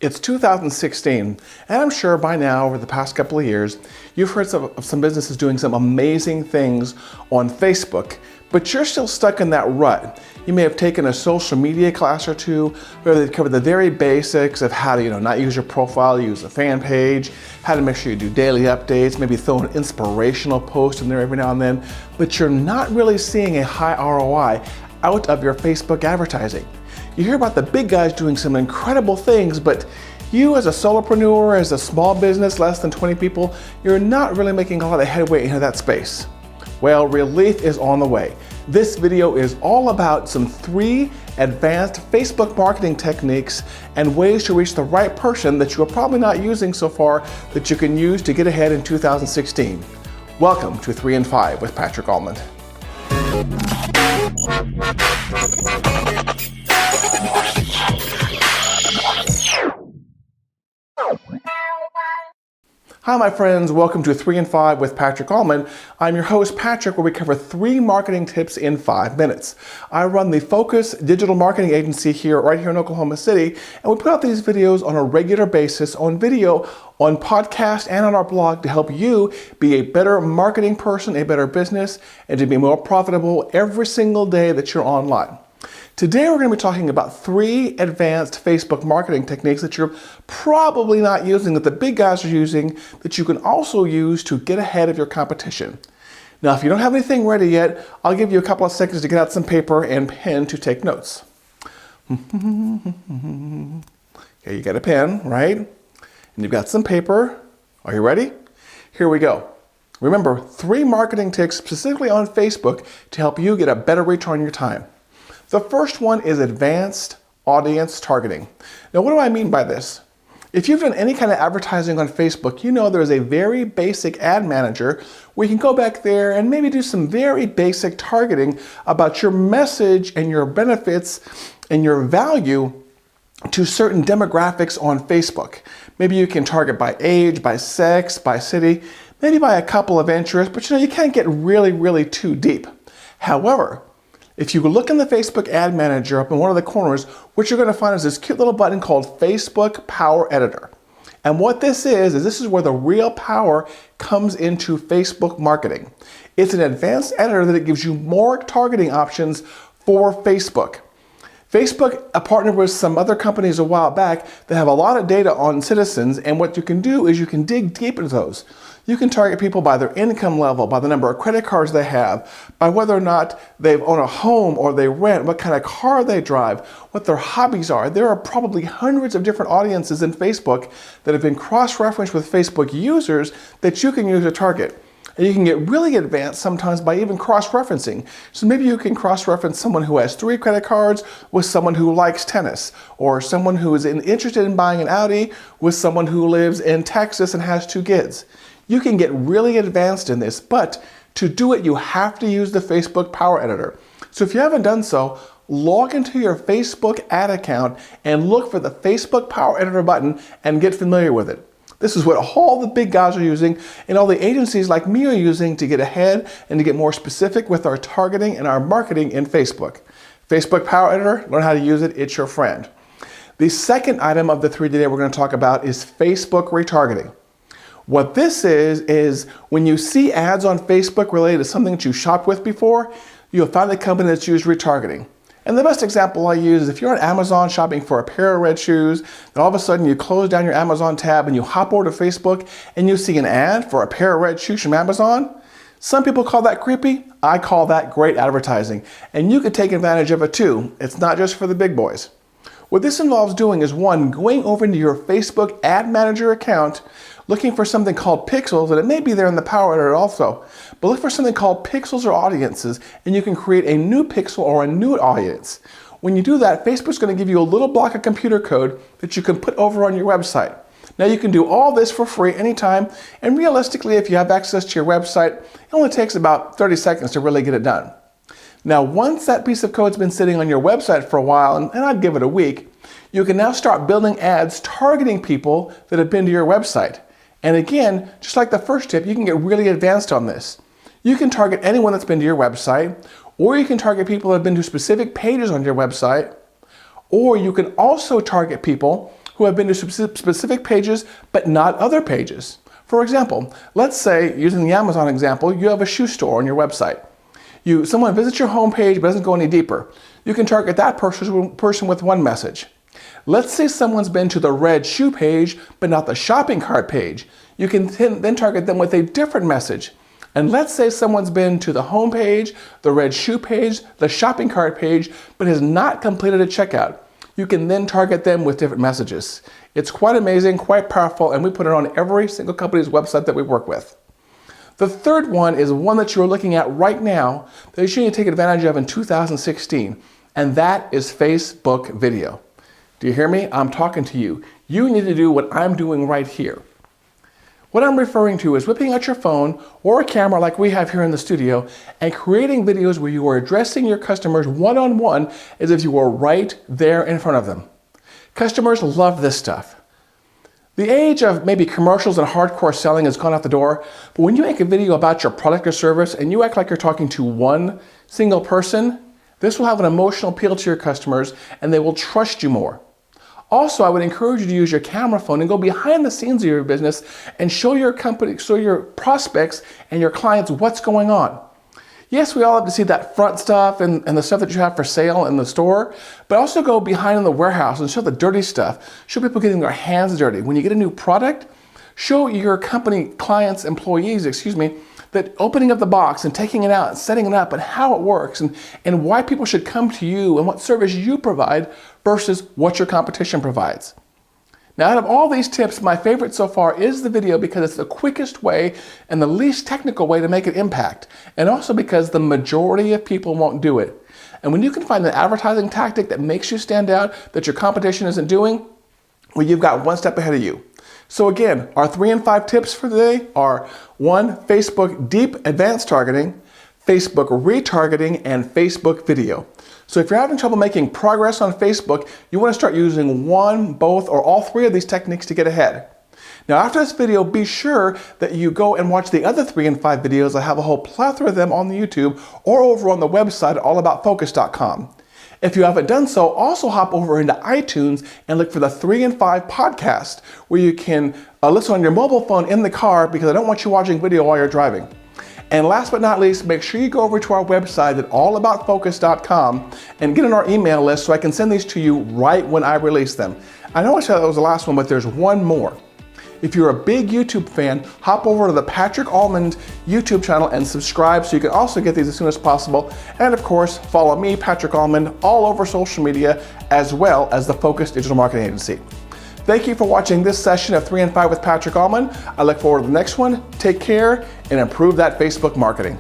It's 2016, and I'm sure by now, over the past couple of years, you've heard of some businesses doing some amazing things on Facebook, but you're still stuck in that rut. You may have taken a social media class or two where they cover the very basics of how to, not use your profile, use a fan page, how to make sure you do daily updates, maybe throw an inspirational post in there every now and then, but you're not really seeing a high ROI out of your Facebook advertising. You hear about the big guys doing some incredible things, but you as a solopreneur, as a small business, less than 20 people, you're not really making a lot of headway into that space. Well, relief is on the way. This video is all about some 3 advanced Facebook marketing techniques and ways to reach the right person that you are probably not using so far that you can use to get ahead in 2016. Welcome to 3 and 5 with Patrick Allman. Hi my friends, welcome to 3 and 5 with Patrick Allman. I'm your host Patrick, where we cover 3 marketing tips in 5 minutes. I run the Focus digital marketing agency right here in Oklahoma City, and we put out these videos on a regular basis on video, on podcast, and on our blog to help you be a better marketing person, a better business, and to be more profitable every single day that you're online. Today we're going to be talking about 3 advanced Facebook marketing techniques that you're probably not using, that the big guys are using, that you can also use to get ahead of your competition. Now, if you don't have anything ready yet, I'll give you a couple of seconds to get out some paper and pen to take notes. Okay, you got a pen, right? And you've got some paper. Are you ready? Here we go. Remember, 3 marketing tips specifically on Facebook to help you get a better return on your time. The first one is advanced audience targeting. Now, what do I mean by this? If you've done any kind of advertising on Facebook, you know there's a very basic ad manager where you can go back there and maybe do some very basic targeting about your message and your benefits and your value to certain demographics on Facebook. Maybe you can target by age, by sex, by city, maybe by a couple of interests, but you can't get really too deep. However, if you look in the Facebook Ad Manager up in one of the corners, what you're going to find is this cute little button called Facebook Power Editor. And what this is where the real power comes into Facebook marketing. It's an advanced editor that it gives you more targeting options for Facebook. Facebook partnered with some other companies a while back that have a lot of data on citizens, and what you can do is you can dig deep into those. You can target people by their income level, by the number of credit cards they have, by whether or not they own a home or they rent, what kind of car they drive, what their hobbies are. There are probably hundreds of different audiences in Facebook that have been cross-referenced with Facebook users that you can use to target. And you can get really advanced sometimes by even cross-referencing. So maybe you can cross-reference someone who has 3 credit cards with someone who likes tennis, or someone who is interested in buying an Audi with someone who lives in Texas and has 2 kids. You can get really advanced in this, but to do it, you have to use the Facebook Power Editor. So if you haven't done so, log into your Facebook ad account and look for the Facebook Power Editor button and get familiar with it. This is what all the big guys are using and all the agencies like me are using to get ahead and to get more specific with our targeting and our marketing in Facebook. Facebook Power Editor, learn how to use it, it's your friend. The second item of the 3 today we're going to talk about is Facebook retargeting. What this is when you see ads on Facebook related to something that you shopped with before, you'll find a company that's used retargeting. And the best example I use is if you're on Amazon shopping for a pair of red shoes, then all of a sudden you close down your Amazon tab and you hop over to Facebook and you see an ad for a pair of red shoes from Amazon. Some people call that creepy. I call that great advertising. And you could take advantage of it too. It's not just for the big boys. What this involves doing is, 1, going over into your Facebook Ad Manager account, looking for something called pixels, and it may be there in the Power Editor also, but look for something called pixels or audiences, and you can create a new pixel or a new audience. When you do that, Facebook's going to give you a little block of computer code that you can put over on your website. Now you can do all this for free anytime, and realistically, if you have access to your website, it only takes about 30 seconds to really get it done. Now, once that piece of code's been sitting on your website for a while, and I'd give it a week, you can now start building ads targeting people that have been to your website. And again, just like the first tip, you can get really advanced on this. You can target anyone that's been to your website, or you can target people that have been to specific pages on your website, or you can also target people who have been to specific pages but not other pages. For example, let's say, using the Amazon example, you have a shoe store on your website. Someone visits your homepage but doesn't go any deeper. You can target that person with one message. Let's say someone's been to the red shoe page but not the shopping cart page. You can then target them with a different message. And let's say someone's been to the home page, the red shoe page, the shopping cart page, but has not completed a checkout. You can then target them with different messages. It's quite amazing, quite powerful, and we put it on every single company's website that we work with. The third one is one that you're looking at right now that you need to take advantage of in 2016, and that is Facebook video. Do you hear me? I'm talking to you. You need to do what I'm doing right here. What I'm referring to is whipping out your phone or a camera like we have here in the studio and creating videos where you are addressing your customers one-on-one as if you were right there in front of them. Customers love this stuff. The age of maybe commercials and hardcore selling has gone out the door, but when you make a video about your product or service and you act like you're talking to one single person, this will have an emotional appeal to your customers and they will trust you more. Also, I would encourage you to use your camera phone and go behind the scenes of your business and show your company, show your prospects and your clients what's going on. Yes, we all have to see that front stuff and the stuff that you have for sale in the store, but also go behind in the warehouse and show the dirty stuff. Show people getting their hands dirty. When you get a new product, show your company clients, employees, that opening up the box and taking it out and setting it up and how it works and why people should come to you and what service you provide versus what your competition provides. Now, out of all these tips, my favorite so far is the video because it's the quickest way and the least technical way to make an impact, and also because the majority of people won't do it. And when you can find an advertising tactic that makes you stand out that your competition isn't doing, well, you've got one step ahead of you. So again, our 3 and 5 tips for today are 1, Facebook deep advanced targeting, Facebook retargeting, and Facebook video. So if you're having trouble making progress on Facebook, you want to start using one, both, or all 3 of these techniques to get ahead. Now after this video, be sure that you go and watch the other 3 and 5 videos. I have a whole plethora of them on the YouTube or over on the website allaboutfocus.com. If you haven't done so, also hop over into iTunes and look for the 3 and 5 podcast, where you can listen on your mobile phone in the car, because I don't want you watching video while you're driving. And last but not least, make sure you go over to our website at allaboutfocus.com and get on our email list so I can send these to you right when I release them. I know I said that was the last one, but there's one more. If you're a big YouTube fan, hop over to the Patrick Allman YouTube channel and subscribe so you can also get these as soon as possible. And of course, follow me, Patrick Allman, all over social media, as well as the Focus Digital Marketing Agency. Thank you for watching this session of 3 and 5 with Patrick Allman. I look forward to the next one. Take care and improve that Facebook marketing.